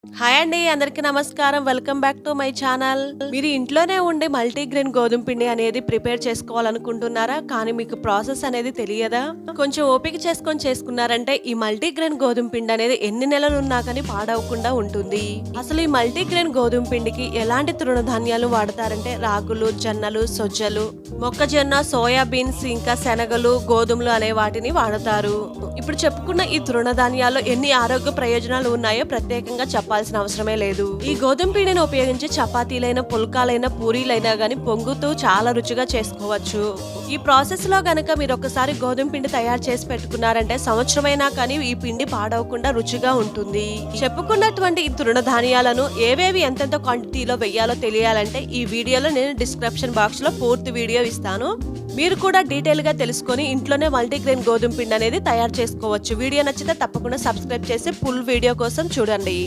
Hi అండి, అందరికీ నమస్కారం. Welcome back to my channel. మీరు ఇంట్లోనే ఉండే మల్టీగ్రెయిన్ గోధుమ పిండి అనేది ప్రిపేర్ చేసుకోవాలనుకుంటున్నారా? కానీ మీకు ప్రాసెస్ అనేది తెలియదా? కొంచెం ఓపిక చేసుకున్నారంటే ఈ మల్టీగ్రెయిన్ గోధుమ పిండి అనేది ఎన్ని నెలలు ఉన్నా కానీ పాడవకుండా ఉంటుంది. అసలు ఈ మల్టీగ్రెయిన్ గోధుమ పిండికి ఎలాంటి తృణధాన్యాలు వాడతారంటే రాగులు, జొన్నలు, సొజ్జలు, మొక్కజొన్న, సోయా బీన్స్, ఇంకా శనగలు, గోధుమలు అనే వాటిని వాడతారు. ఇప్పుడు చెప్పుకున్న ఈ తృణధాన్యాల్లో ఎన్ని ఆరోగ్య ప్రయోజనాలు ఉన్నాయో ప్రత్యేకంగా చెప్పాల్సిన అవసరమే లేదు. ఈ గోధుమ పిండిని ఉపయోగించి చపాతీలైన, పుల్కాలైన, పూరీలైనా గానీ పొంగుతూ చాలా రుచిగా చేసుకోవచ్చు. ఈ ప్రాసెస్ లో గనక మీరు ఒకసారి గోధుమ పిండి తయారు చేసి పెట్టుకున్నారంటే సంవత్సరమైనా కానీ ఈ పిండి పాడవకుండా రుచిగా ఉంటుంది. చెప్పుకున్నటువంటి ఈ తృణధాన్యాలను ఏవేవి ఎంతెంత క్వాంటిటీలో వెయ్యాలో తెలియాలంటే ఈ వీడియోలో నేను డిస్క్రిప్షన్ బాక్స్ లో పూర్తి వీడియో ఇస్తాను. మీరు కూడా డీటెయిల్ గా తెలుసుకొని ఇంట్లోనే మల్టీగ్రెయిన్ గోధుమ పిండి అనేది తయారు చేసుకోవచ్చు. వీడియో నచ్చితే తప్పకుండా సబ్స్క్రైబ్ చేసి ఫుల్ వీడియో కోసం చూడండి.